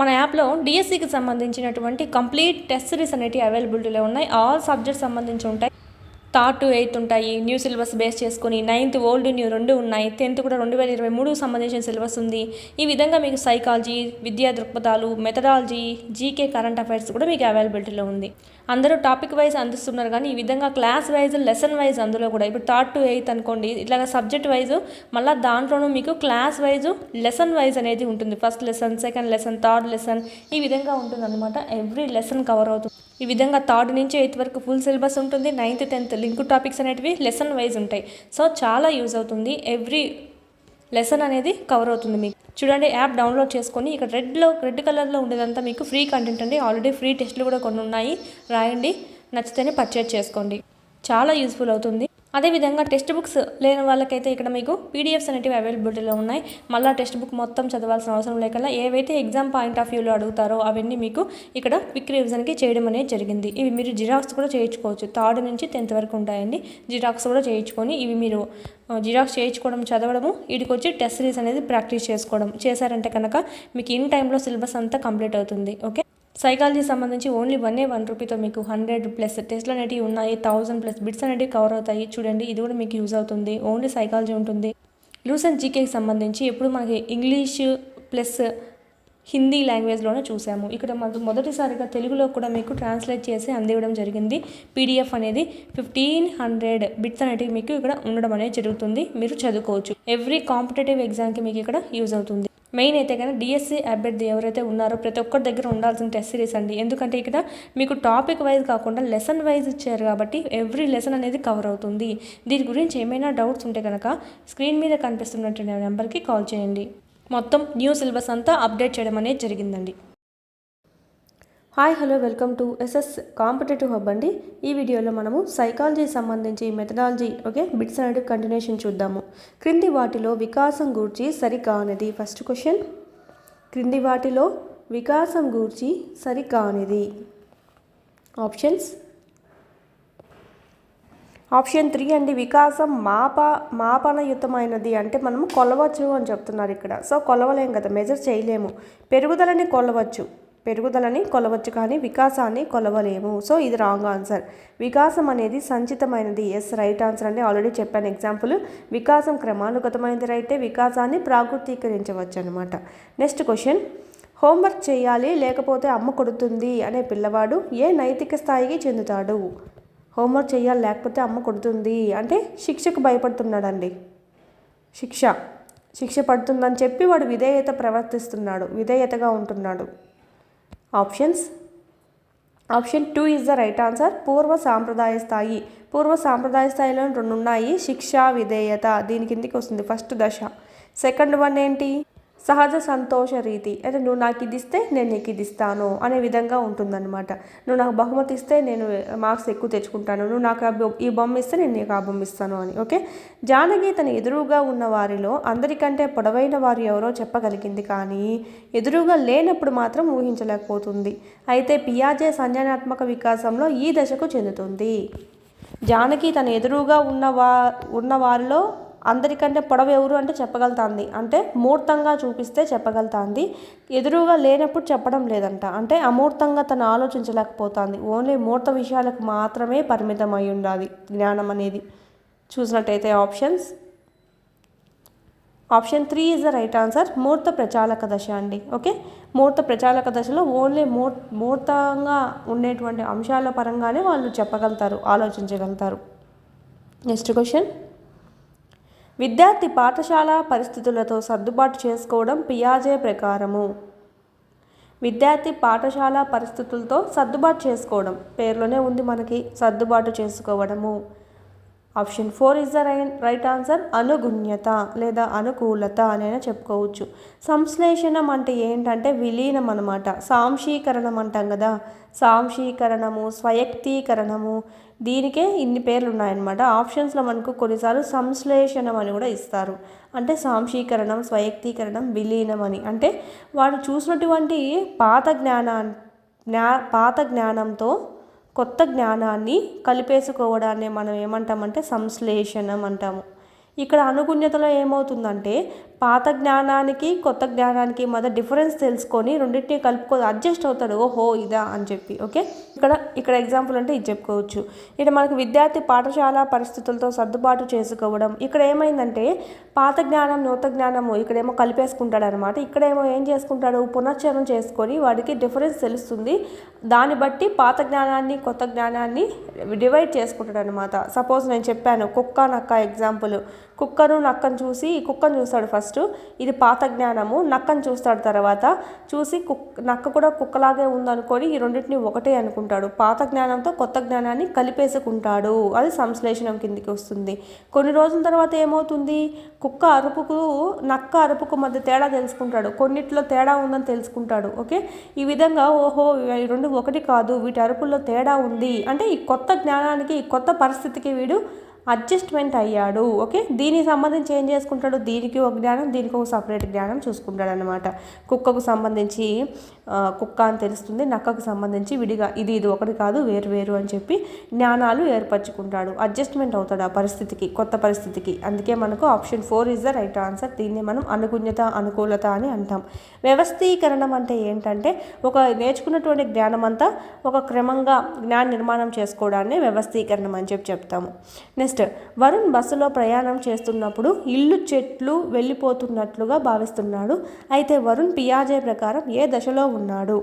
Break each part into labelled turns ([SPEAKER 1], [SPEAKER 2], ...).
[SPEAKER 1] మన యాప్లో డిఎస్సికి సంబంధించినటువంటి కంప్లీట్ టెస్ట్ సిరీస్ అనేవి అవైలబిలిటీలో ఉన్నాయి. ఆల్ సబ్జెక్ట్స్ సంబంధించి ఉంటాయి. థర్డ్ టు 8 ఉంటాయి. న్యూ సిలబస్ బేస్ చేసుకుని 9th ఓల్డ్ న్యూ 2 ఉన్నాయి. 10th కూడా 2023 సంబంధించిన సిలబస్ ఉంది. ఈ విధంగా మీకు సైకాలజీ, విద్యా దృక్పథాలు, మెథడాలజీ, జీకే, కరెంట్ అఫైర్స్ కూడా మీకు అవైలబిలిటీలో ఉంది. అందరూ టాపిక్ వైజ్ అందిస్తున్నారు, కానీ ఈ విధంగా క్లాస్ వైజ్, లెసన్ వైజ్ అందులో కూడా ఇప్పుడు థర్డ్ టు 8 అనుకోండి, ఇట్లా సబ్జెక్ట్ వైజ్ మళ్ళీ దాంట్లోనూ మీకు క్లాస్ వైజ్, లెసన్ వైజ్ అనేది ఉంటుంది. First lesson, second lesson, third lesson, ఈ విధంగా ఉంటుంది అనమాట. ఎవ్రీ లెసన్ కవర్ అవుతుంది. ఈ విధంగా 3rd నుంచి 8th వరకు ఫుల్ సిలబస్ ఉంటుంది. 9th 10th లింక్ టాపిక్స్ అనేటివి లెసన్ వైజ్ ఉంటాయి. సో చాలా యూజ్ అవుతుంది. ఎవ్రీ లెసన్ అనేది కవర్ అవుతుంది మీకు. చూడండి, యాప్ డౌన్లోడ్ చేసుకొని ఇక్కడ రెడ్ కలర్లో ఉండేదంతా మీకు ఫ్రీ కంటెంట్ అండి. ఆల్రెడీ ఫ్రీ టెస్ట్లు కూడా కొన్ని ఉన్నాయి. రాయండి, నచ్చితేనే పర్చేజ్ చేసుకోండి. చాలా యూస్ఫుల్ అవుతుంది. అదేవిధంగా టెక్స్ట్ బుక్స్ లేని వాళ్ళకైతే ఇక్కడ మీకు పీడిఎఫ్స్ అనేవి అవైలబిలిటీలో ఉన్నాయి. మళ్ళీ టెక్స్ట్ బుక్ మొత్తం చదవాల్సిన అవసరం లేకుండా ఏవైతే ఎగ్జామ్ పాయింట్ ఆఫ్ వ్యూలో అడుగుతారో అవన్నీ మీకు ఇక్కడ క్విక్ రివిజన్కి చేయడం అనేది జరిగింది. ఇవి మీరు జిరాక్స్ కూడా చేయించుకోవచ్చు. 3rd నుంచి 10th వరకు ఉంటాయండి. జిరాక్స్ కూడా చేయించుకొని ఇవి మీరు జిరాక్స్ చేయించుకోవడం, చదవడము, వీటికి వచ్చి టెస్ట్ సిరీస్ అనేది ప్రాక్టీస్ చేసుకోవడం చేశారంటే కనుక మీకు ఇన్ టైంలో సిలబస్ అంతా కంప్లీట్ అవుతుంది. ఓకే, సైకాలజీ సంబంధించి ఓన్లీ 1 రూపీతో మీకు 100+ టెస్ట్లు అనేవి ఉన్నాయి. 1000+ బిట్స్ అనేవి కవర్ అవుతాయి. చూడండి, ఇది కూడా మీకు యూజ్ అవుతుంది. ఓన్లీ సైకాలజీ ఉంటుంది. లూసెంట్ జీకేకి సంబంధించి ఎప్పుడు మనకి ఇంగ్లీష్ ప్లస్ హిందీ లాంగ్వేజ్లోనే చూసాము. ఇక్కడ మొదటిసారిగా తెలుగులో కూడా మీకు ట్రాన్స్లేట్ చేసి అందివ్వడం జరిగింది. పీడిఎఫ్ అనేది 1500 బిట్స్ అనేవి మీకు ఇక్కడ ఉండడం అనేది జరుగుతుంది. మీరు చదువుకోవచ్చు. ఎవ్రీ కాంపిటేటివ్ ఎగ్జామ్కి మీకు ఇక్కడ యూజ్ అవుతుంది. మెయిన్ అయితే కానీ డిఎస్సి అభ్యర్థి ఎవరైతే ఉన్నారో ప్రతి ఒక్కరి దగ్గర ఉండాల్సిన టెస్ట్ సిరీస్ అండి. ఎందుకంటే ఇక్కడ మీకు టాపిక్ వైజ్ కాకుండా లెసన్ వైజ్ ఇచ్చారు కాబట్టి ఎవ్రీ లెసన్ అనేది కవర్ అవుతుంది. దీని గురించి ఏమైనా డౌట్స్ ఉంటే కనుక స్క్రీన్ మీద కనిపిస్తున్నటువంటి నెంబర్కి కాల్ చేయండి. మొత్తం న్యూ సిలబస్ అంతా అప్డేట్ చేయడం అనేది జరిగిందండి. Hi, hello, welcome to SS competitive hub అండి. ఈ వీడియోలో మనము సైకాలజీ సంబంధించి మెథడాలజీ బిట్స్ అనేది కంటిన్యూషన్ చూద్దాము. క్రింది వాటిలో వికాసం గూర్చి సరికానిది. ఫస్ట్ క్వశ్చన్, క్రింది వాటిలో వికాసం గూర్చి సరికానిది. ఆప్షన్ 3 అండి. వికాసం మాపనయుతమైనది అంటే మనము కొలవచ్చు అని చెప్తున్నారు ఇక్కడ. సో కొలవలేం కదా, మెజర్ చేయలేము. పెరుగుదలని కొలవచ్చు కానీ వికాసాన్ని కొలవలేము. సో ఇది రాంగ్ ఆన్సర్. వికాసం అనేది సంచితమైనది. ఎస్, రైట్ ఆన్సర్ అండి. ఆల్రెడీ చెప్పాను ఎగ్జాంపుల్. వికాసం క్రమానుగతమైనది రైతే, వికాసాన్ని ప్రాకృతీకరించవచ్చు అనమాట. నెక్స్ట్ క్వశ్చన్, హోంవర్క్ చేయాలి లేకపోతే అమ్మ కొడుతుంది అనే పిల్లవాడు ఏ నైతిక స్థాయికి చెందుతాడు? హోంవర్క్ చేయాలి లేకపోతే అమ్మ కొడుతుంది అంటే శిక్షకు భయపడుతున్నాడండి. శిక్ష పడుతుందని చెప్పి వాడు విధేయతగా ఉంటున్నాడు. Option 2 is the right answer. పూర్వ సాంప్రదాయ స్థాయిలో 2 ఉన్నాయి. శిక్ష, విధేయత దీని కిందికి వస్తుంది. ఫస్ట్ దశ. సెకండ్ వన్ ఏంటి? సహజ సంతోష రీతి. అంటే నువ్వు నాకు ఇది ఇస్తే నేను నీకు ఇది ఇస్తాను అనే విధంగా ఉంటుందన్నమాట. నువ్వు నాకు బహుమతి ఇస్తే నేను మార్క్స్ ఎక్కువ తెచ్చుకుంటాను, నువ్వు నాకు ఈ బొమ్మ ఇస్తే నేను నీకు ఆ బొమ్మ ఇస్తాను అని. ఓకే, జానకి తన ఎదురుగా ఉన్న వారిలో అందరికంటే పొడవైన వారు ఎవరో చెప్పగలిగింది, కానీ ఎదురుగా లేనప్పుడు మాత్రం ఊహించలేకపోతుంది. అయితే పియాజే సంజ్ఞానాత్మక వికాసంలో ఈ దశకు చెందుతుంది. జానకి తన ఎదురుగా ఉన్న వారిలో అందరికంటే పొడవు ఎవరు అంటే చెప్పగలుగుతుంది. అంటే మూర్తంగా చూపిస్తే చెప్పగలుగుతుంది. ఎదురుగా లేనప్పుడు చెప్పడం లేదంట. అంటే అమూర్తంగా తను ఆలోచించలేకపోతుంది. ఓన్లీ మూర్త విషయాలకు మాత్రమే పరిమితం అయి ఉండాలి జ్ఞానం అనేది. చూసినట్టయితే option 3 is the right answer. మూర్త ప్రచాలక దశ అండి. ఓకే, మూర్త ప్రచాలక దశలో ఓన్లీ మూర్తంగా ఉండేటువంటి అంశాల పరంగానే వాళ్ళు చెప్పగలుగుతారు, ఆలోచించగలుగుతారు. నెక్స్ట్ క్వశ్చన్, విద్యార్థి పాఠశాల పరిస్థితులతో సర్దుబాటు చేసుకోవడం పియాజే ప్రకారము. విద్యార్థి పాఠశాల పరిస్థితులతో సర్దుబాటు చేసుకోవడం పేరులోనే ఉంది మనకి, సర్దుబాటు చేసుకోవడము. Option 4 is the right answer. అనుగుణ్యత లేదా అనుకూలత అనైనా చెప్పుకోవచ్చు. సంశ్లేషణం అంటే ఏంటంటే విలీనం అనమాట. సాంశీకరణం అంటాం కదా, సాంశీకరణము, స్వయక్తీకరణము, దీనికే ఇన్ని పేర్లు ఉన్నాయన్నమాట. ఆప్షన్స్లో మనకు కొన్నిసార్లు సంశ్లేషణం అని కూడా ఇస్తారు. అంటే సాంశీకరణం, స్వయక్తీకరణం, విలీనం అని. అంటే వాడు చూసినటువంటి పాత జ్ఞానంతో కొత్త జ్ఞానాన్ని కలిపేసుకోవడాన్ని మనం ఏమంటామంటే సంశ్లేషణం అంటాము. ఇక్కడ అనుగుణ్యతలో ఏమవుతుందంటే పాత జ్ఞానానికి కొత్త జ్ఞానానికి మధ్య డిఫరెన్స్ తెలుసుకొని రెండింటిని అడ్జస్ట్ అవుతాడు, ఓహో ఇదా అని చెప్పి. ఓకే, ఇక్కడ ఎగ్జాంపుల్ అంటే ఇది చెప్పుకోవచ్చు. ఇక్కడ మనకు విద్యార్థి పాఠశాల పరిస్థితులతో సర్దుబాటు చేసుకోవడం. ఇక్కడ ఏమైందంటే పాత జ్ఞానం నూతన జ్ఞానము ఇక్కడేమో కలిపేసుకుంటాడు అనమాట. ఇక్కడేమో ఏం చేసుకుంటాడు, పునశ్చరణ చేసుకొని వాడికి డిఫరెన్స్ తెలుస్తుంది. దాన్ని బట్టి పాత జ్ఞానాన్ని కొత్త జ్ఞానాన్ని డివైడ్ చేసుకుంటాడు అనమాట. సపోజ్ నేను చెప్పాను కుక్క నక్క ఎగ్జాంపుల్. కుక్కను నక్కను చూసి కుక్కను చూస్తాడు ఫస్ట్, ఇది పాత జ్ఞానము. నక్కను చూస్తాడు తర్వాత, చూసి నక్క కూడా కుక్కలాగే ఉందనుకొని ఈ రెండింటిని ఒకటే అనుకుంటాడు. పాత జ్ఞానంతో కొత్త జ్ఞానాన్ని కలిపేసుకుంటాడు. అది సంశ్లేషణం కిందికి వస్తుంది. కొన్ని రోజుల తర్వాత ఏమవుతుంది, కుక్క అరుపుకు నక్క అరుపుకు మధ్య తేడా తెలుసుకుంటాడు, కొన్నిట్లో తేడా ఉందని తెలుసుకుంటాడు. ఓకే, ఈ విధంగా ఓహో ఈ రెండు ఒకటి కాదు, వీటి అరుపుల్లో తేడా ఉంది అంటే ఈ కొత్త జ్ఞానానికి ఈ కొత్త పరిస్థితికి వీడు అడ్జస్ట్మెంట్ అయ్యాడు. ఓకే, దీనికి సంబంధించి ఏం చేసుకుంటాడు, దీనికి ఒక జ్ఞానం దీనికి ఒక సపరేట్ జ్ఞానం చూసుకుంటాడు అనమాట. కుక్కకు సంబంధించి కుక్క అని తెలుస్తుంది, నక్కకు సంబంధించి విడిగా ఇది ఒకటి కాదు వేరు వేరు అని చెప్పి జ్ఞానాలు ఏర్పరచుకుంటాడు. అడ్జస్ట్మెంట్ అవుతాడు ఆ పరిస్థితికి, కొత్త పరిస్థితికి. అందుకే మనకు option 4 is the right answer. దీన్ని మనం అనుగుణ్యత అనుకూలత అని అంటాం. వ్యవస్థీకరణం అంటే ఏంటంటే ఒక నేర్చుకున్నటువంటి జ్ఞానం అంతా ఒక క్రమంగా జ్ఞాన నిర్మాణం చేసుకోవడాన్ని వ్యవస్థీకరణం అని చెప్తాము. నెక్స్ట్, వరుణ్ బస్సులో ప్రయాణం చేస్తున్నప్పుడు ఇల్లు చెట్లు వెళ్ళిపోతున్నట్లుగా భావిస్తున్నాడు. అయితే వరుణ్ పియాజే ప్రకారం ఏ దశలో ఉన్నాడు?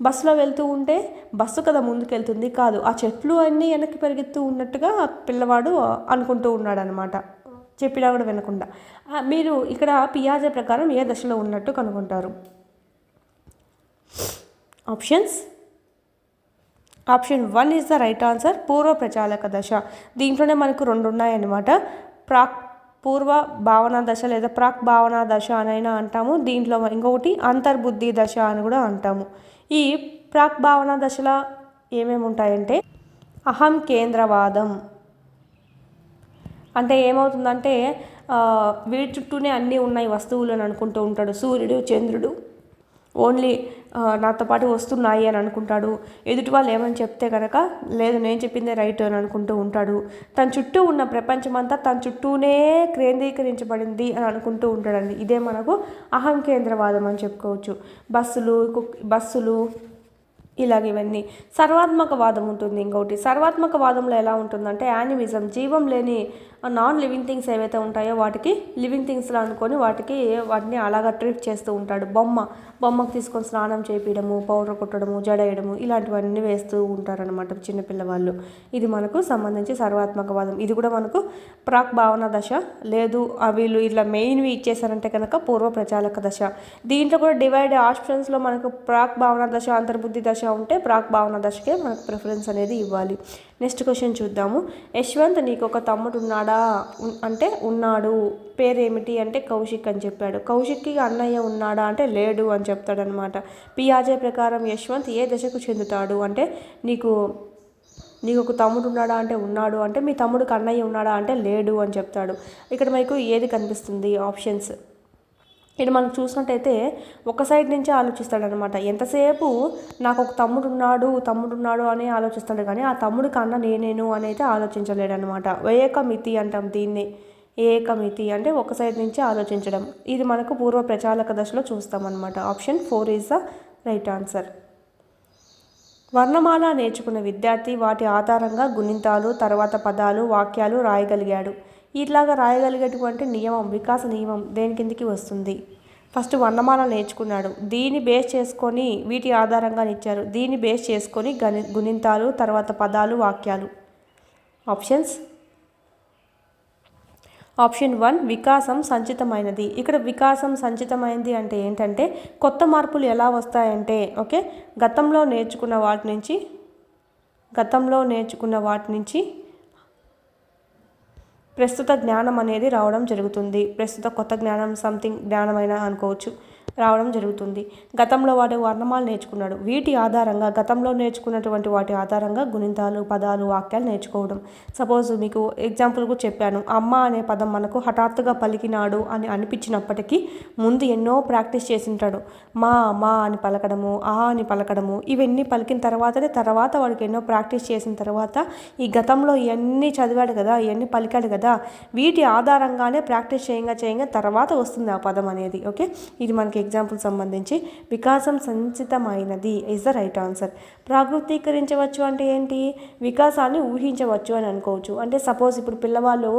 [SPEAKER 1] బస్సులో వెళ్తూ ఉంటే బస్సు కదా ముందుకెళ్తుంది, కాదు, ఆ చెట్లు అన్నీ వెనక్కి పెరుగుతూ ఉన్నట్టుగా పిల్లవాడు అనుకుంటూ ఉన్నాడు అనమాట, చెప్పినా కూడా వినకుండా. మీరు ఇక్కడ పియాజే ప్రకారం ఏ దశలో ఉన్నట్టు కనుగొంటారు? Option 1 is the right answer, పూర్వ ప్రచాలక దశ. దీంట్లోనే మనకు 2 ఉన్నాయన్నమాట. పూర్వ భావనా దశ లేదా ప్రాక్ భావనా దశ అనైనా అంటాము. దీంట్లో ఇంకొకటి అంతర్బుద్ధి దశ అని కూడా అంటాము. ఈ ప్రాక్ భావనా దశలో ఏమేమి ఉంటాయంటే అహం కేంద్రవాదం. అంటే ఏమవుతుందంటే వీటి చుట్టూనే అన్నీ ఉన్నాయి వస్తువులు అని అనుకుంటూ ఉంటాడు. సూర్యుడు చంద్రుడు ఓన్లీ నాతో పాటు వస్తున్నాయి అని అనుకుంటాడు. ఎదుటి వాళ్ళు ఏమని చెప్తే కనుక లేదు నేను చెప్పిందే రైట్ అని అనుకుంటూ ఉంటాడు. తన చుట్టూ ఉన్న ప్రపంచమంతా తన చుట్టూనే కేంద్రీకరించబడింది అని అనుకుంటూ ఉంటాడండి. ఇదే మనకు అహం కేంద్రవాదం అని చెప్పుకోవచ్చు. బస్సులు ఇలాగ ఇవన్నీ. సర్వాత్మకవాదం ఉంటుంది ఇంకొకటి. సర్వాత్మకవాదంలో ఎలా ఉంటుందంటే యానిమిజం, జీవం లేని నాన్ లివింగ్ థింగ్స్ ఏవైతే ఉంటాయో వాటికి లివింగ్ థింగ్స్లో అనుకొని వాటిని అలాగా ట్రీట్ చేస్తూ ఉంటాడు. బొమ్మకు తీసుకొని స్నానం చేపించడము, పౌడర్ కొట్టడము, జడేయడము ఇలాంటివన్నీ వేస్తూ ఉంటారనమాట చిన్నపిల్లవాళ్ళు. ఇది మనకు సంబంధించి సర్వాత్మకవాదం. ఇది కూడా మనకు ప్రాక్ భావన దశ. లేదు వీళ్ళు ఇట్లా మెయిన్వి ఇచ్చేసారంటే కనుక పూర్వ ప్రచాలక దశ. దీంట్లో కూడా డివైడ్ ఆప్షన్స్లో మనకు ప్రాక్ భావన దశ అంతర్బుద్ధి దశ ఉంటే ప్రాక్ భావన దశకే మనకు ప్రిఫరెన్స్ అనేది ఇవ్వాలి. నెక్స్ట్ క్వశ్చన్ చూద్దాము. యశ్వంత్ నీకు ఒక తమ్ముడు ఉన్నాడా అంటే ఉన్నాడు. పేరేమిటి అంటే కౌశిక్ అని చెప్పాడు. కౌశిక్కి అన్నయ్య ఉన్నాడా అంటే లేడు అని చెప్తాడనమాట. పియాజే ప్రకారం యశ్వంత్ ఏ దశకు చెందుతాడు అంటే నీకు ఒక తమ్ముడు ఉన్నాడా అంటే ఉన్నాడు, అంటే మీ తమ్ముడికి అన్నయ్య ఉన్నాడా అంటే లేడు అని చెప్తాడు. ఇక్కడ మీకు ఏది కనిపిస్తుంది ఆప్షన్స్? ఇక్కడ మనం చూసినట్టయితే ఒక సైడ్ నుంచే ఆలోచిస్తాడనమాట. ఎంతసేపు నాకు ఒక తమ్ముడు ఉన్నాడు అని ఆలోచిస్తాడు, కానీ ఆ తమ్ముడికి అన్న నేనేను అని అయితే ఆలోచించలేడనమాట. ఏకమితి అంటాం దీన్ని. ఏకమితి అంటే ఒక సైడ్ నుంచే ఆలోచించడం. ఇది మనకు పూర్వ ప్రచాలక దశలో చూస్తామన్నమాట. Option 4 is the right answer. వర్ణమాల నేర్చుకున్న విద్యార్థి వాటి ఆధారంగా గుణింతాలు, తర్వాత పదాలు, వాక్యాలు రాయగలిగాడు. ఇట్లాగా రాయగలిగేటువంటి నియమం, వికాస నియమం దేని కిందికి వస్తుంది? ఫస్ట్ వర్ణమాల నేర్చుకున్నాడు, దీన్ని బేస్ చేసుకొని వీటి ఆధారంగా ఇచ్చారు, దీన్ని బేస్ చేసుకొని గుణింతాలు, తర్వాత పదాలు, వాక్యాలు. ఆప్షన్ 1 వికాసం సంచితమైనది. ఇక్కడ వికాసం సంచితమైనది అంటే ఏంటంటే కొత్త మార్పులు ఎలా వస్తాయంటే గతంలో నేర్చుకున్న వాటి నుంచి ప్రస్తుత జ్ఞానం అనేది రావడం జరుగుతుంది. ప్రస్తుత కొత్త జ్ఞానం సంథింగ్ జ్ఞానమైనా అనుకోవచ్చు. రావడం జరుగుతుంది. గతంలో వాడు వర్ణమాలు నేర్చుకున్నాడు. వీటి ఆధారంగా గతంలో నేర్చుకున్నటువంటి వాటి ఆధారంగా గుణింతాలు, పదాలు, వాక్యాలు నేర్చుకోవడం. సపోజ్ మీకు ఎగ్జాంపుల్ కూడా చెప్పాను. అమ్మ అనే పదం మనకు హఠాత్తుగా పలికినాడు అని అనిపించినప్పటికీ ముందు ఎన్నో ప్రాక్టీస్ చేసింటాడు. మా అని పలకడము, అని పలకడము, ఇవన్నీ పలికిన తర్వాత వాడికి ఎన్నో ప్రాక్టీస్ చేసిన తర్వాత ఈ గతంలో ఇవన్నీ చదివాడు కదా, ఇవన్నీ పలికాడు కదా, వీటి ఆధారంగానే ప్రాక్టీస్ చేయంగా తర్వాత వస్తుంది ఆ పదం అనేది. ఓకే, ఇది మనకి ఎగ్జాంపుల్ సంబంధించి. వికాసం సంచితమైనది ఇస్ ద రైట్ ఆన్సర్. ప్రాకృతీకరించవచ్చు అంటే ఏంటి? వికాసాన్ని ఊహించవచ్చు అని అనుకోవచ్చు. అంటే సపోజ్ ఇప్పుడు పిల్లవాళ్ళు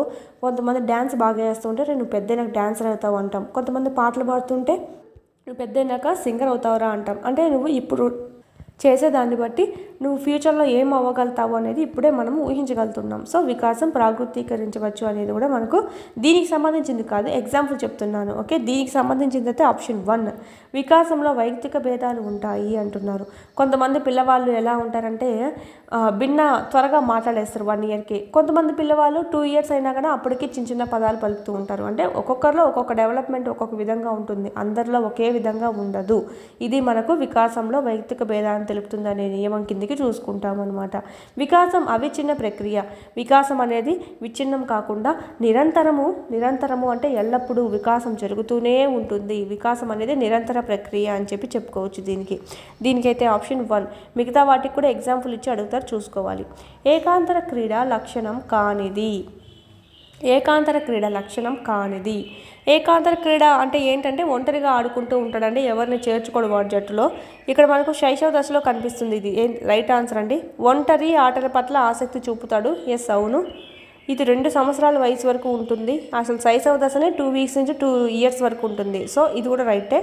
[SPEAKER 1] కొంతమంది డ్యాన్స్ బాగా చేస్తుంటే నువ్వు పెద్దయినాక డ్యాన్సర్ అవుతావు అంటాం. కొంతమంది పాటలు పాడుతుంటే నువ్వు పెద్దయినాక సింగర్ అవుతావురా అంటాం. అంటే నువ్వు ఇప్పుడు చేసేదాన్ని బట్టి నువ్వు ఫ్యూచర్లో ఏం అవ్వగలుగుతావు అనేది ఇప్పుడే మనం ఊహించగలుగుతున్నాం. సో వికాసం ప్రాకృతీకరించవచ్చు అనేది కూడా మనకు దీనికి సంబంధించింది కాదు, ఎగ్జాంపుల్ చెప్తున్నాను. ఓకే, దీనికి సంబంధించింది అయితే ఆప్షన్ 1. వికాసంలో వైయక్తిక భేదాలు ఉంటాయి అంటున్నారు. కొంతమంది పిల్లవాళ్ళు ఎలా ఉంటారంటే త్వరగా మాట్లాడేస్తారు 1 ఇయర్కి. కొంతమంది పిల్లవాళ్ళు 2 ఇయర్స్ అయినా కూడా అప్పటికి చిన్న పదాలు పలుకుతూ ఉంటారు. అంటే ఒక్కొక్కరిలో ఒక్కొక్క డెవలప్మెంట్ ఒక్కొక్క విధంగా ఉంటుంది, అందరిలో ఒకే విధంగా ఉండదు. ఇది మనకు వికాసంలో వైయక్తిక భేదాన్ని తెలుపుతుంది అనే నియమం కిందకి చూసుకుంటాం అనమాట. వికాసం అవిచ్ఛిన్న ప్రక్రియ. వికాసం అనేది విచ్ఛిన్నం కాకుండా నిరంతరము అంటే ఎల్లప్పుడూ వికాసం జరుగుతూనే ఉంటుంది. వికాసం అనేది నిరంతర ప్రక్రియ అని చెప్పుకోవచ్చు దీనికైతే ఆప్షన్ 1. మిగతా వాటికి కూడా ఎగ్జాంపుల్ ఇచ్చి అడుగుతారు, చూసుకోవాలి. ఏకాంతర క్రీడ లక్షణం కానిది. ఏకాంతర క్రీడ లక్షణం కానిది. ఏకాంతర క్రీడ అంటే ఏంటంటే ఒంటరిగా ఆడుకుంటూ ఉంటాడండి, ఎవరిని చేర్చుకోడు వాడి జట్టులో. ఇక్కడ మనకు శైశవ దశలో కనిపిస్తుంది. ఇది రైట్ ఆన్సర్ అండి. ఒంటరి ఆటల పట్ల ఆసక్తి చూపుతాడు. ఎస్, అవును. ఇది 2 సంవత్సరాల వయసు వరకు ఉంటుంది. అసలు శైశవ దశనే 2 వీక్స్ నుంచి 2 ఇయర్స్ వరకు ఉంటుంది. సో ఇది కూడా రైటే.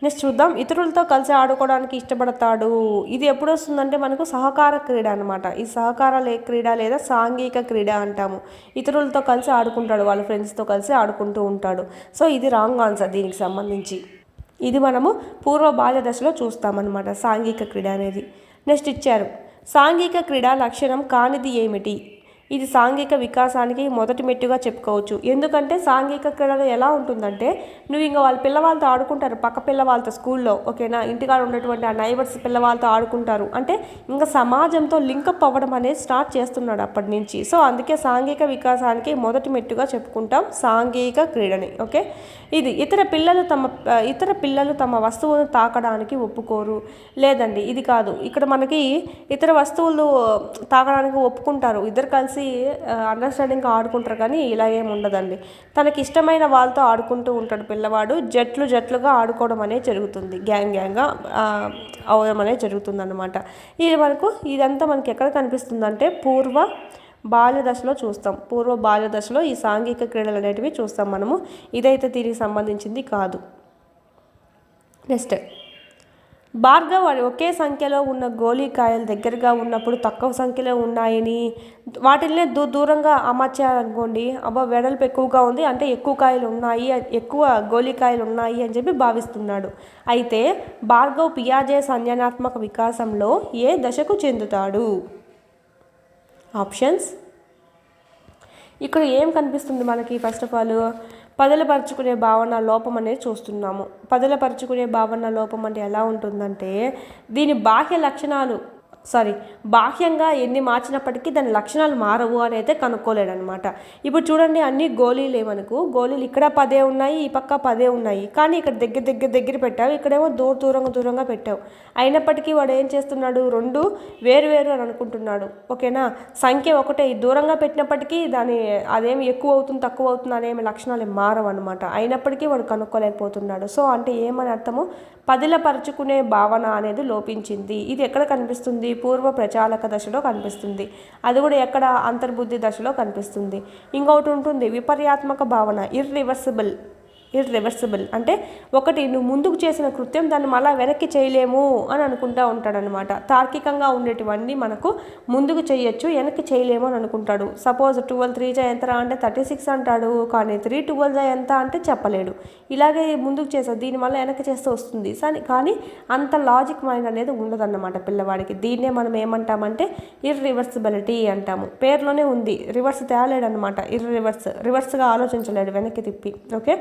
[SPEAKER 1] నెక్స్ట్ చూద్దాం. ఇతరులతో కలిసి ఆడుకోవడానికి ఇష్టపడతాడు. ఇది ఎప్పుడు వస్తుందంటే మనకు సహకార క్రీడ అనమాట. ఈ సహకార క్రీడ లేదా సాంఘిక క్రీడ అంటాము. ఇతరులతో కలిసి ఆడుకుంటాడు, వాళ్ళ ఫ్రెండ్స్తో కలిసి ఆడుకుంటూ ఉంటాడు. సో ఇది రాంగ్ ఆన్సర్ దీనికి సంబంధించి. ఇది మనము పూర్వ బాల్య దశలో చూస్తామన్నమాట సాంఘిక క్రీడ అనేది. నెక్స్ట్ ఇచ్చారు, సాంఘిక క్రీడ లక్షణం కానిది ఏమిటి? ఇది సాంఘిక వికాసానికి మొదటి మెట్టుగా చెప్పుకోవచ్చు. ఎందుకంటే సాంఘిక క్రీడలు ఎలా ఉంటుందంటే నువ్వు ఇంకా వాళ్ళ పిల్లవాళ్ళతో ఆడుకుంటారు, పక్క పిల్లవాళ్ళతో స్కూల్లో. ఓకేనా, ఇంటికాడ ఉన్నటువంటి ఆ నైబర్స్ పిల్లవాళ్ళతో ఆడుకుంటారు. అంటే ఇంకా సమాజంతో లింకప్ అవ్వడం అనేది స్టార్ట్ చేస్తున్నాడు అప్పటి నుంచి. సో అందుకే సాంఘిక వికాసానికి మొదటి మెట్టుగా చెప్పుకుంటాం సాంఘిక క్రీడని. ఓకే, ఇది ఇతర పిల్లలు తమ వస్తువులను తాకడానికి ఒప్పుకోరు. లేదండి, ఇది కాదు. ఇక్కడ మనకి ఇతర వస్తువులు తాకడానికి ఒప్పుకుంటారు, ఇద్దరు కలిసి అండర్స్టాండింగ్గా ఆడుకుంటారు. కానీ ఇలా ఏమి ఉండదండి. తనకి ఇష్టమైన వాళ్ళతో ఆడుకుంటూ ఉంటాడు పిల్లవాడు. జట్లుగా ఆడుకోవడం అనేది జరుగుతుంది, గ్యాంగ్గా అవడం అనేది జరుగుతుంది అన్నమాట. ఇదంతా మనకి ఎక్కడ కనిపిస్తుందంటే పూర్వ బాల్య దశలో చూస్తాం. పూర్వ బాల్య దశలో ఈ సాంఘిక క్రీడలు అనేటివి చూస్తాం మనము. ఇదైతే దీనికి సంబంధించింది కాదు. నెక్స్ట్, భార్గవ్ ఒకే సంఖ్యలో ఉన్న గోళీకాయలు దగ్గరగా ఉన్నప్పుడు తక్కువ సంఖ్యలో ఉన్నాయని వాటిల్నే దూరంగా అమర్చారనుకోండి, వెడల్పు ఎక్కువగా ఉంది అంటే ఎక్కువ గోళీకాయలు ఉన్నాయి అని చెప్పి భావిస్తున్నాడు. అయితే భార్గవ్ పియాజే సంజ్ఞానాత్మక వికాసంలో ఏ దశకు చెందుతాడు? ఆప్షన్స్ ఇక్కడ ఏం కనిపిస్తుంది మనకి? ఫస్ట్ ఆఫ్ ఆల్ పదిలపరుచుకునే భావన లోపం అనేది చూస్తున్నాము. పదిలపరుచుకునే భావన లోపం అంటే ఎలా ఉంటుందంటే దీని బాహ్యంగా ఎన్ని మార్చినప్పటికీ దాని లక్షణాలు మారవు అని అయితే కనుక్కోలేడనమాట. ఇప్పుడు చూడండి, అన్ని గోళీలే మనకు. గోళీలు ఇక్కడ 10 ఉన్నాయి, ఈ పక్క 10 ఉన్నాయి. కానీ ఇక్కడ దగ్గర పెట్టావు, ఇక్కడేమో దూరంగా పెట్టావు. అయినప్పటికీ వాడు ఏం చేస్తున్నాడు? 2 వేరు అని అనుకుంటున్నాడు. ఓకేనా, సంఖ్య ఒకటే. దూరంగా పెట్టినప్పటికీ అదేమి ఎక్కువ అవుతుంది తక్కువ అవుతుంది అనేమి లక్షణాలు మారవు అనమాట. అయినప్పటికీ వాడు కనుక్కోలేకపోతున్నాడు. సో అంటే ఏమని అర్థము? పదిలపరుచుకునే భావన అనేది లోపించింది. ఇది ఎక్కడ కనిపిస్తుంది? పూర్వ ప్రచాలక దశలో కనిపిస్తుంది. అది కూడా ఎక్కడ? అంతర్బుద్ధి దశలో కనిపిస్తుంది. ఇంకొకటి ఉంటుంది విపర్యాత్మక భావన, ఇర్రివర్సిబుల్ అంటే ఒకటి నువ్వు ముందుకు చేసిన కృత్యం దాన్ని మళ్ళీ వెనక్కి చేయలేము అని అనుకుంటూ ఉంటాడనమాట. తార్కికంగా ఉండేటివన్నీ మనకు ముందుకు చేయొచ్చు, వెనక్కి చేయలేము అని అనుకుంటాడు. సపోజ్ 12 3 ఎంతరా అంటే 36 అంటాడు, కానీ 3 12 ఎంత అంటే చెప్పలేడు. ఇలాగే ముందుకు చేస్తాడు, దీని మళ్ళీ వెనక్కి చేస్తూ వస్తుంది. కానీ అంత లాజిక్ మైండ్ అనేది ఉండదన్నమాట పిల్లవాడికి. దీన్నే మనం ఏమంటామంటే ఇర్రివర్సిబిలిటీ అంటాము. పేరులోనే ఉంది, రివర్స్ తేలేడు అనమాట. రివర్స్గా ఆలోచించలేడు, వెనక్కి తిప్పి. ఓకే,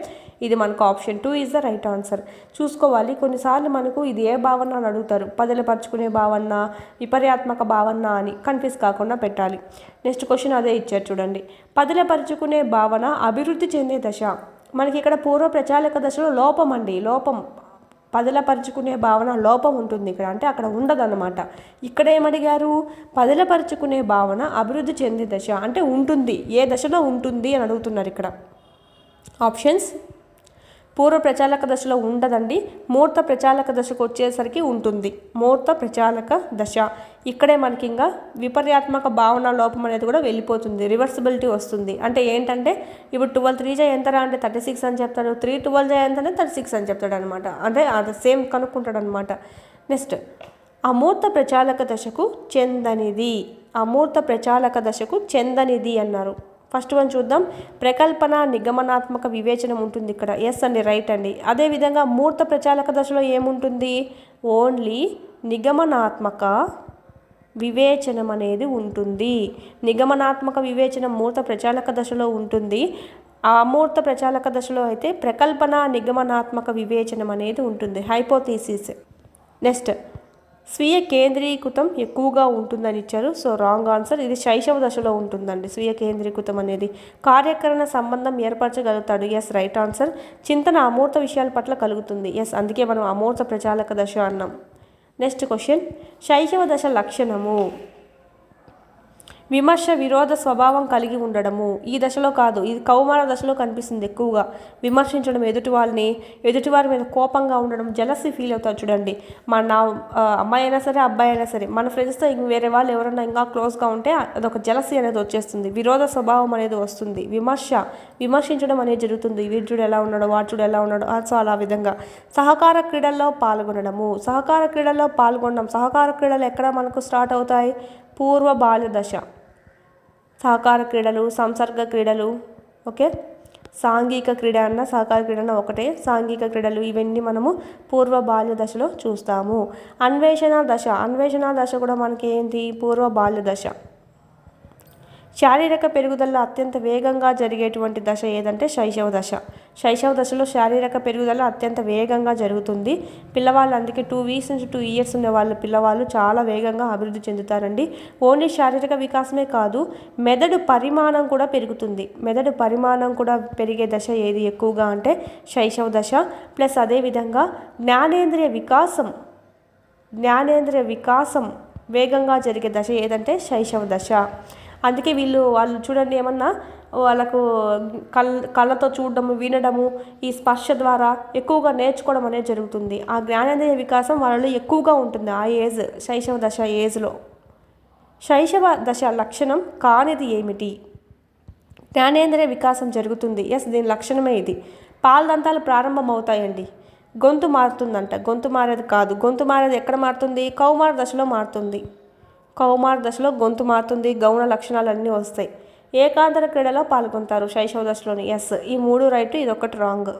[SPEAKER 1] ఇది మనకు option 2 is the right answer. చూసుకోవాలి, కొన్నిసార్లు మనకు ఇది ఏ భావన అని అడుగుతారు, పదిలపరుచుకునే భావన, విపర్యాత్మక భావన అని కన్ఫ్యూజ్ కాకుండా పెట్టాలి. నెక్స్ట్ క్వశ్చన్ అదే ఇచ్చారు చూడండి. పదిలపరుచుకునే భావన అభివృద్ధి చెందే దశ. మనకి ఇక్కడ పూర్వ ప్రచాలక దశలో లోపం అండి, లోపం. పదిలపరుచుకునే భావన లోపం ఉంటుంది ఇక్కడ, అంటే అక్కడ ఉండదన్నమాట. ఇక్కడ ఏమడిగారు, పదిలపరుచుకునే భావన అభివృద్ధి చెందే దశ అంటే ఉంటుంది, ఏ దశలో ఉంటుంది అని అడుగుతున్నారు ఇక్కడ. ఆప్షన్స్: పూర్వ ప్రచాలక దశలో ఉండదండి, మూర్త ప్రచాలక దశకు వచ్చేసరికి ఉంటుంది. మూర్త ప్రచాలక దశ. ఇక్కడే మనకి ఇంకా విపర్యాత్మక భావన లోపం అనేది కూడా వెళ్ళిపోతుంది, రివర్సిబిలిటీ వస్తుంది. అంటే ఏంటంటే ఇప్పుడు 12 3 ఎంతరా అంటే 36 అని చెప్తాడు, 3 12 ఎంతనే 36 అని చెప్తాడు అనమాట. అంటే అది సేమ్ కనుక్కుంటాడు అనమాట. నెక్స్ట్, అమూర్త ప్రచాలక దశకు చెందనిది. అమూర్త ప్రచాలక దశకు చెందనిది అన్నారు. ఫస్ట్ వన్ చూద్దాం. ప్రకల్పన నిగమనాత్మక వివేచనం ఉంటుంది ఇక్కడ. ఎస్ అండి, రైట్ అండి. అదేవిధంగా మూర్త ప్రచాలక దశలో ఏముంటుంది, ఓన్లీ నిగమనాత్మక వివేచనం అనేది ఉంటుంది. నిగమనాత్మక వివేచనం మూర్త ప్రచాలక దశలో ఉంటుంది. ఆ అమూర్త ప్రచాలక దశలో అయితే ప్రకల్పన నిగమనాత్మక వివేచనం అనేది ఉంటుంది, హైపోథీసిస్. నెక్స్ట్, స్వీయ కేంద్రీకృతం ఎక్కువగా ఉంటుందని ఇచ్చారు. So wrong answer. ఇది శైశవ దశలో ఉంటుందండి స్వీయ కేంద్రీకృతం అనేది. కార్యకరణ సంబంధం ఏర్పరచగలుగుతాడు. Yes, right answer. చింతన అమూర్త విషయాల పట్ల కలుగుతుంది. ఎస్, అందుకే మనం అమూర్త ప్రచాలక దశ అన్నాం. నెక్స్ట్ క్వశ్చన్, శైశవ దశ లక్షణము. విమర్శ విరోధ స్వభావం కలిగి ఉండడము. ఈ దశలో కాదు, ఇది కౌమార దశలో కనిపిస్తుంది ఎక్కువగా. విమర్శించడం, ఎదుటివారి మీద కోపంగా ఉండడం, జలసి ఫీల్ అవుతారు చూడండి. నా అమ్మాయి అయినా సరే, అబ్బాయి అయినా సరే, మన ఫ్రెండ్స్తో వేరే వాళ్ళు ఎవరైనా ఇంకా క్లోజ్గా ఉంటే అదొక జలసి అనేది వచ్చేస్తుంది, విరోధ స్వభావం అనేది వస్తుంది. విమర్శించడం అనేది జరుగుతుంది. వీర్జుడు ఎలా ఉన్నాడో, వార్చుడు ఎలా ఉన్నాడో, సో అలా విధంగా. సహకార క్రీడల్లో పాల్గొనడము. సహకార క్రీడల్లో పాల్గొనడం. సహకార క్రీడలు ఎక్కడ మనకు స్టార్ట్ అవుతాయి, పూర్వ బాల్య దశ. సహకార క్రీడలు, సంసర్గ క్రీడలు, ఓకే. సాంఘిక క్రీడ అన్న సహకార క్రీడ అన్న ఒకటే. సాంఘిక క్రీడలు ఇవన్నీ మనము పూర్వ బాల్య దశలో చూస్తాము. అన్వేషణ దశ కూడా మనకి ఏంటి, పూర్వ బాల్య దశ. శారీరక పెరుగుదల అత్యంత వేగంగా జరిగేటువంటి దశ ఏదంటే శైశవ దశ. శైశవ దశలో శారీరక పెరుగుదల అత్యంత వేగంగా జరుగుతుంది. పిల్లవాళ్ళు అందుకే 2 వీక్స్ నుంచి 2 ఇయర్స్ ఉన్న వాళ్ళు పిల్లవాళ్ళు చాలా వేగంగా అభివృద్ధి చెందుతారండి. ఓన్లీ శారీరక వికాసమే కాదు, మెదడు పరిమాణం కూడా పెరుగుతుంది. మెదడు పరిమాణం కూడా పెరిగే దశ ఏది ఎక్కువగా అంటే శైశవ దశ. ప్లస్ అదేవిధంగా జ్ఞానేంద్రియ వికాసం వేగంగా జరిగే దశ ఏదంటే శైశవ దశ. అందుకే వాళ్ళు చూడండి, ఏమన్నా వాళ్ళకు కళ్ళతో చూడడము, వినడము, ఈ స్పర్శ ద్వారా ఎక్కువగా నేర్చుకోవడం అనేది జరుగుతుంది. ఆ జ్ఞానేంద్రియ వికాసం వాళ్ళలో ఎక్కువగా ఉంటుంది ఆ ఏజ్, శైశవ దశ ఏజ్లో. శైశవ దశ లక్షణం కానిది ఏమిటి? జ్ఞానేంద్రియ వికాసం జరుగుతుంది. ఎస్, దీని లక్షణమే ఇది. పాలదంతాలు ప్రారంభం అవుతాయండి. గొంతు మారుతుందంట. గొంతు మారేది కాదు. గొంతు మారేది ఎక్కడ మారుతుంది, కౌమార దశలో మారుతుంది. కౌమార దశలో గొంతు మారుతుంది, గౌణ లక్షణాలు అన్నీ వస్తాయి. ఏకాంతర క్రీడలో పాల్గొంటారు శైశవ దశలోని. ఎస్, ఈ 3 రైట్, ఇదొకటి రాంగ్.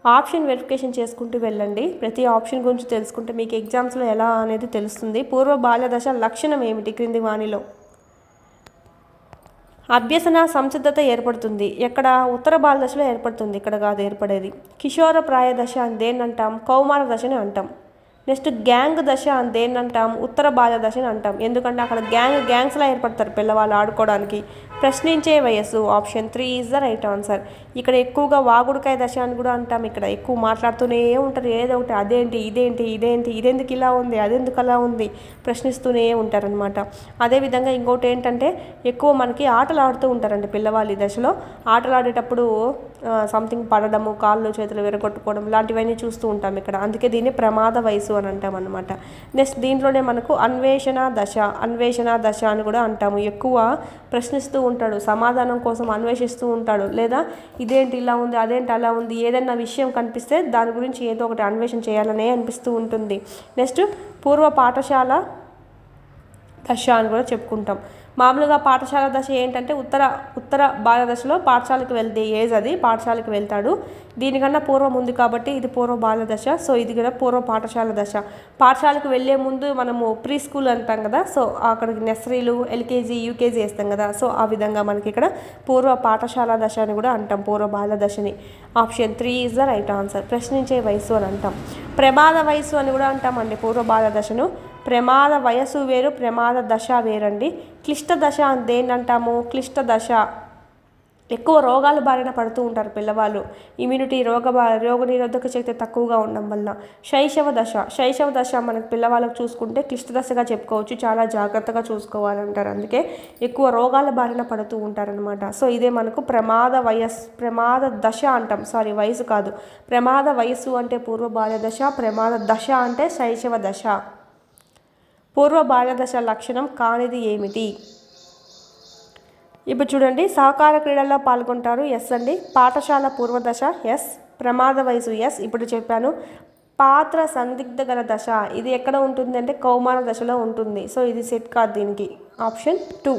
[SPEAKER 1] ఆప్షన్ వెరిఫికేషన్ చేసుకుంటూ వెళ్ళండి. ప్రతి ఆప్షన్ గురించి తెలుసుకుంటే మీకు ఎగ్జామ్స్లో ఎలా అనేది తెలుస్తుంది. పూర్వ బాల్య దశ లక్షణం ఏమిటి క్రింది వాణిలో? అభ్యసన సంసిద్ధత ఏర్పడుతుంది. ఎక్కడ, ఉత్తర బాల్య దశలో ఏర్పడుతుంది, ఇక్కడ కాదు ఏర్పడేది. కిషోర ప్రాయ దశ అని దేన్ని అంటాం, కౌమార దశని అంటాం. నెక్స్ట్ గ్యాంగ్ దశ అని దేన్ని అంటాం, ఉత్తర బాల్య దశని అంటాం. ఎందుకంటే అక్కడ గ్యాంగ్స్లా ఏర్పడతారు పిల్లవాళ్ళు ఆడుకోవడానికి. ప్రశ్నించే వయస్సు. Option 3 is the right answer. ఇక్కడ ఎక్కువగా వాగుడుకాయ దశ అని కూడా అంటాం. ఇక్కడ ఎక్కువ మాట్లాడుతూనే ఉంటారు, ఏదో ఒకటి, అదేంటి, ఇదెందుకు ఇలా ఉంది, అదెందుకు అలా ఉంది, ప్రశ్నిస్తూనే ఉంటారనమాట. అదేవిధంగా ఇంకోటి ఏంటంటే ఎక్కువ మనకి ఆటలు ఆడుతూ ఉంటారండి పిల్లవాళ్ళు ఈ దశలో. ఆటలు ఆడేటప్పుడు సంథింగ్ పడడము, కాళ్ళు చేతులు విరగొట్టుకోవడం ఇలాంటివన్నీ చూస్తూ ఉంటాం ఇక్కడ. అందుకే దీన్ని ప్రమాద వయసు అని అంటాం అనమాట. నెక్స్ట్ దీంట్లోనే మనకు అన్వేషణ దశ అని కూడా అంటాము. ఎక్కువ ప్రశ్నిస్తూ ఉంటాడు, సమాధానం కోసం అన్వేషిస్తూ ఉంటాడు. లేదా ఇదేంటి ఇలా ఉంది, అదేంటి అలా ఉంది, ఏదైనా విషయం కనిపిస్తే దాని గురించి ఏదో ఒకటి అన్వేషణ చేయాలనే అనిపిస్తూ ఉంటుంది. నెక్స్ట్ పూర్వ పాఠశాల దశ అని కూడా చెప్పుకుంటాం. మామూలుగా పాఠశాల దశ ఏంటంటే ఉత్తర బాల్య దశలో పాఠశాలకు వెళ్తే ఏజ్ అది పాఠశాలకు వెళ్తాడు. దీనికన్నా పూర్వం ఉంది కాబట్టి ఇది పూర్వ బాల్య దశ. సో ఇది కూడా పూర్వ పాఠశాల దశ. పాఠశాలకు వెళ్ళే ముందు మనము ప్రీ స్కూల్ అంటాం కదా, సో అక్కడికి నర్సరీలు, ఎల్కేజీ, యూకేజీ వేస్తాం కదా, సో ఆ విధంగా మనకి ఇక్కడ పూర్వ పాఠశాల దశ అని కూడా అంటాం, పూర్వ బాల్య దశని. Option 3 is the right answer. ప్రశ్నించే వయసు అని అంటాం. ప్రమాద వయసు అని కూడా అంటామండి పూర్వ బాల్య దశను. ప్రమాద వయసు వేరు, ప్రమాద దశ వేరండి. క్లిష్ట దశ దేన్ని అంటాము? క్లిష్ట దశ ఎక్కువ రోగాలు బారిన పడుతూ ఉంటారు పిల్లవాళ్ళు, ఇమ్యూనిటీ రోగనిరోధక శక్తి తక్కువగా ఉండడం వల్ల. శైశవ దశ మనకు పిల్లవాళ్ళకు చూసుకుంటే క్లిష్ట దశగా చెప్పుకోవచ్చు, చాలా జాగ్రత్తగా చూసుకోవాలంటారు, అందుకే ఎక్కువ రోగాల బారిన పడుతూ ఉంటారనమాట. సో ఇదే మనకు ప్రమాద దశ అంటాం, సారీ వయసు కాదు. ప్రమాద వయసు అంటే పూర్వ బాల్య దశ, ప్రమాద దశ అంటే శైశవ దశ. పూర్వ బాల్య దశ లక్షణం కానిది ఏమిటి? ఇప్పుడు చూడండి, సహకార క్రీడల్లో పాల్గొంటారు, ఎస్ అండి. పాఠశాల పూర్వదశ, ఎస్. ప్రమాద వయసు, ఎస్ ఇప్పుడు చెప్పాను. పాత్ర సందిగ్ధ గల దశ ఇది ఎక్కడ ఉంటుంది అంటే కౌమార దశలో ఉంటుంది, సో ఇది సెట్ కాదు దీనికి. ఆప్షన్ 2.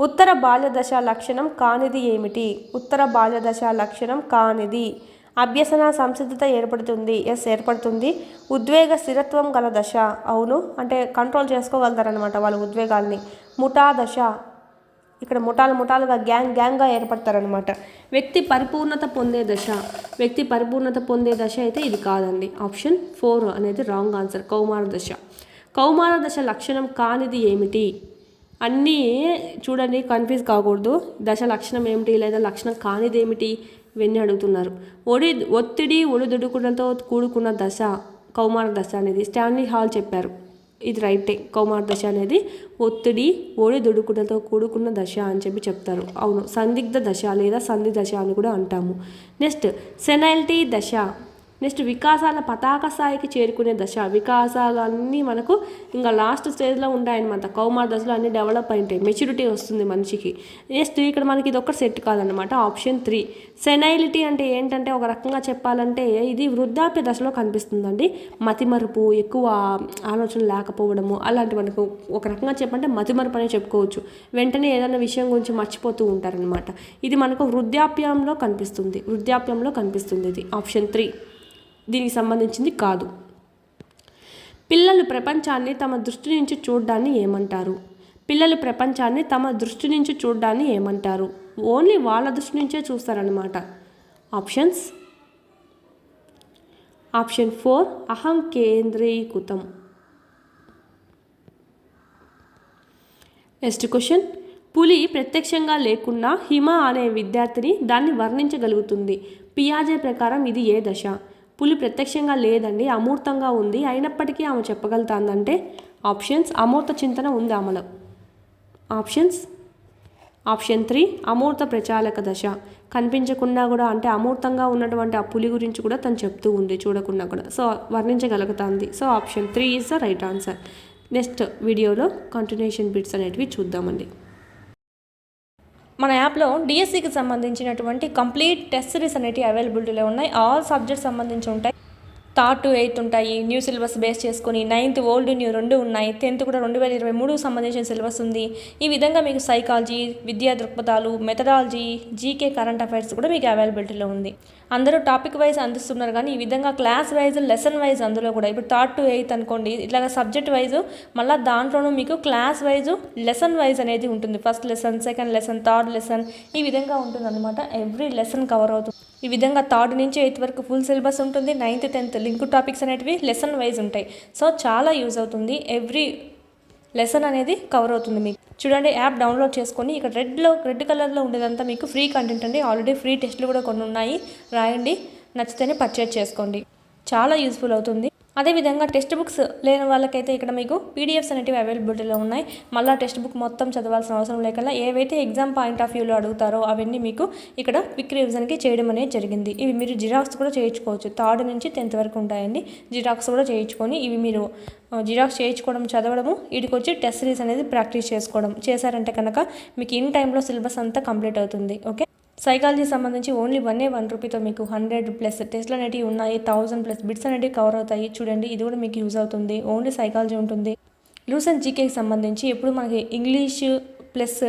[SPEAKER 1] ఉత్తర బాల్య దశ లక్షణం కానిది ఏమిటి? ఉత్తర బాల్య దశ లక్షణం కానిది అభ్యసన సంసిద్ధత ఏర్పడుతుంది, ఎస్ ఏర్పడుతుంది. ఉద్వేగ స్థిరత్వం గల దశ, అవును, అంటే కంట్రోల్ చేసుకోగలుగుతారనమాట వాళ్ళ ఉద్వేగాల్ని. ముఠా దశ, ఇక్కడ ముఠాలుగా గ్యాంగ్గా ఏర్పడతారనమాట. వ్యక్తి పరిపూర్ణత పొందే దశ అయితే ఇది కాదండి. ఆప్షన్ 4 అనేది రాంగ్ ఆన్సర్. కౌమార దశ లక్షణం కానిది ఏమిటి? అన్నీ చూడండి, కన్ఫ్యూజ్ కాకూడదు. దశ లక్షణం ఏమిటి లేదా లక్షణం కానిది ఏమిటి ఇవన్నీ అడుగుతున్నారు. ఒత్తిడి ఒడిదుడుకులతో కూడుకున్న దశ కౌమార దశ అనేది స్టాన్లీ హాల్ చెప్పారు, ఇది రైటే. కౌమార దశ అనేది ఒత్తిడి ఒడిదుడుకులతో కూడుకున్న దశ అని చెప్తారు, అవును. సందిగ్ధ దశ లేదా సంధి దశ అని కూడా అంటాము. నెక్స్ట్ సెనైలిటీ దశ. నెక్స్ట్ వికాసాల పతాక స్థాయికి చేరుకునే దశ. వికాసాలు అన్నీ మనకు ఇంకా లాస్ట్ స్టేజ్లో ఉంటాయన్నమాట. కౌమార దశలో అన్నీ డెవలప్ అయింటాయి, మెచ్యూరిటీ వస్తుంది మనిషికి. నెక్స్ట్ ఇక్కడ మనకి ఇది ఒక్కటి సెట్ కాదనమాట. ఆప్షన్ 3 సెనైలిటీ అంటే ఏంటంటే ఒక రకంగా చెప్పాలంటే ఇది వృద్ధాప్య దశలో కనిపిస్తుందండి. మతిమరుపు, ఎక్కువ ఆలోచన లేకపోవడము, అలాంటి మనకు ఒక రకంగా చెప్పంటే మతిమరుపు అనే చెప్పుకోవచ్చు. వెంటనే ఏదైనా విషయం గురించి మర్చిపోతూ ఉంటారనమాట. ఇది మనకు వృద్ధాప్యంలో కనిపిస్తుంది ఇది. ఆప్షన్ 3 దీనికి సంబంధించింది కాదు. పిల్లలు ప్రపంచాన్ని తమ దృష్టి నుంచి చూడడాన్ని ఏమంటారు? ఓన్లీ వాళ్ళ దృష్టి నుంచే చూస్తారనమాట. ఆప్షన్ 4 అహం కేంద్రీకృతం. నెక్స్ట్ క్వశ్చన్, పులి ప్రత్యక్షంగా లేకున్నా హిమ అనే విద్యార్థిని దాన్ని వర్ణించగలుగుతుంది. పియాజే ప్రకారం ఇది ఏ దశ? పులి ప్రత్యక్షంగా లేదండి, అమూర్తంగా ఉంది, అయినప్పటికీ ఆమె చెప్పగలుగుతుందంటే ఆప్షన్స్ అమూర్త చింతన ఉంది ఆమెలో. ఆప్షన్ 3 అమూర్త ప్రచాలక దశ. కనిపించకుండా కూడా అంటే అమూర్తంగా ఉన్నటువంటి ఆ పులి గురించి కూడా తను చెప్తూ ఉంది చూడకుండా కూడా, సో వర్ణించగలుగుతుంది. So option 3 is the right answer. Next వీడియోలో కంటిన్యూషన్ బిట్స్ అనేటివి చూద్దామండి. మన యాప్లో డిఎస్సికి సంబంధించినటువంటి కంప్లీట్ టెస్ట్ సిరీస్ అనేవి అవైలబిలిటీలో ఉన్నాయి. ఆల్ సబ్జెక్ట్స్ సంబంధించి ఉంటాయి. థర్డ్ టు 8 ఉంటాయి, న్యూ సిలబస్ బేస్ చేసుకొని. 9th ఓల్డ్ న్యూ 2 ఉన్నాయి. 10th కూడా 2023 సంబంధించిన సిలబస్ ఉంది. ఈ విధంగా మీకు సైకాలజీ, విద్యా దృక్పథాలు, మెథడాలజీ, జీకే, కరెంట్ అఫైర్స్ కూడా మీకు అవైలబిలిటీలో ఉంది. అందరూ టాపిక్ వైజ్ అందిస్తున్నారు, కానీ ఈ విధంగా క్లాస్ వైజ్, లెసన్ వైజ్ అందులో కూడా ఇప్పుడు 3rd to 8th అనుకోండి, ఇట్లాగా సబ్జెక్ట్ వైజ్ మళ్ళీ దాంట్లోనూ మీకు క్లాస్ వైజ్, లెసన్ వైజ్ అనేది ఉంటుంది. First lesson, second lesson, third lesson, ఈ విధంగా ఉంటుంది అనమాట. ఎవ్రీ లెసన్ కవర్ అవుతుంది. ఈ విధంగా 3rd నుంచి 8th వరకు ఫుల్ సిలబస్ ఉంటుంది. 9th 10th లింక్ టాపిక్స్ అనేటివి లెసన్ వైజ్ ఉంటాయి. సో చాలా యూజ్ అవుతుంది. ఎవ్రీ లెసన్ అనేది కవర్ అవుతుంది మీకు. చూడండి, యాప్ డౌన్లోడ్ చేసుకొని ఇక్కడ రెడ్ కలర్లో ఉండేదంతా మీకు ఫ్రీ కంటెంట్ అండి. ఆల్రెడీ ఫ్రీ టెస్ట్లు కూడా కొన్ని ఉన్నాయి, రాయండి, నచ్చితేనే పర్చేజ్ చేసుకోండి, చాలా యూస్ఫుల్ అవుతుంది. అదేవిధంగా టెక్స్ట్ బుక్స్ లేని వాళ్ళకైతే ఇక్కడ మీకు పీడిఎఫ్స్ అనేవి అవైలబిలిటీలో ఉన్నాయి. మళ్ళీ టెక్స్ట్ బుక్ మొత్తం చదవాల్సిన అవసరం లేకుండా ఏవైతే ఎగ్జామ్ పాయింట్ ఆఫ్ వ్యూలో అడుగుతారో అవన్నీ మీకు ఇక్కడ క్విక్ రివిజన్కి చేయడం అనేది జరిగింది. ఇవి మీరు జిరాక్స్ కూడా చేయించుకోవచ్చు. 3rd నుంచి 10th వరకు ఉంటాయండి. జిరాక్స్ కూడా చేయించుకొని ఇవి మీరు జిరాక్స్ చేయించుకోవడం, చదవడము, వీటికి వచ్చి టెస్ట్ సిరీస్ అనేది ప్రాక్టీస్ చేసుకోవడం చేశారంటే కనుక మీకు ఇన్ టైంలో సిలబస్ అంతా కంప్లీట్ అవుతుంది. ఓకే, సైకాలజీ సంబంధించి ఓన్లీ 1 రూపీతో మీకు 100+ టెస్ట్లు అనేవి ఉన్నాయి. 1000+ బిట్స్ అనేవి కవర్ అవుతాయి. చూడండి, ఇది కూడా మీకు యూజ్ అవుతుంది. ఓన్లీ సైకాలజీ ఉంటుంది. లూసెంట్ జీకేకి సంబంధించి ఎప్పుడు మనకి ఇంగ్లీష్ ప్లస్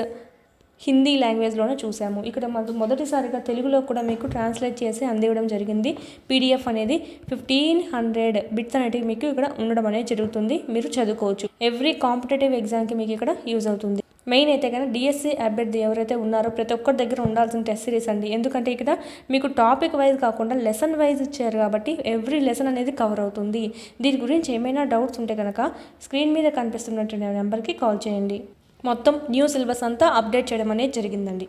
[SPEAKER 1] హిందీ లాంగ్వేజ్లోనే చూసాము. ఇక్కడ మొదటిసారిగా తెలుగులో కూడా మీకు ట్రాన్స్లేట్ చేసి అందివ్వడం జరిగింది. పీడిఎఫ్ అనేది 1500 బిట్స్ అనేటివి మీకు ఇక్కడ ఉండడం అనేది జరుగుతుంది. మీరు చదువుకోవచ్చు. ఎవ్రీ కాంపిటేటివ్ ఎగ్జామ్కి మీకు ఇక్కడ యూజ్ అవుతుంది. మెయిన్ అయితే కనుక డిఎస్సి అభ్యర్థి ఎవరైతే ఉన్నారో ప్రతి ఒక్కరి దగ్గర ఉండాల్సిన టెస్ట్ సిరీస్ అండి. ఎందుకంటే ఇక్కడ మీకు టాపిక్ వైజ్ కాకుండా లెసన్ వైజ్ ఇచ్చారు కాబట్టి ఎవ్రీ లెసన్ అనేది కవర్ అవుతుంది. దీని గురించి ఏమైనా డౌట్స్ ఉంటే కనుక స్క్రీన్ మీద కనిపిస్తున్నటువంటి నెంబర్కి కాల్ చేయండి. మొత్తం న్యూ సిలబస్ అంతా అప్డేట్ చేయడం అనేది జరిగిందండి.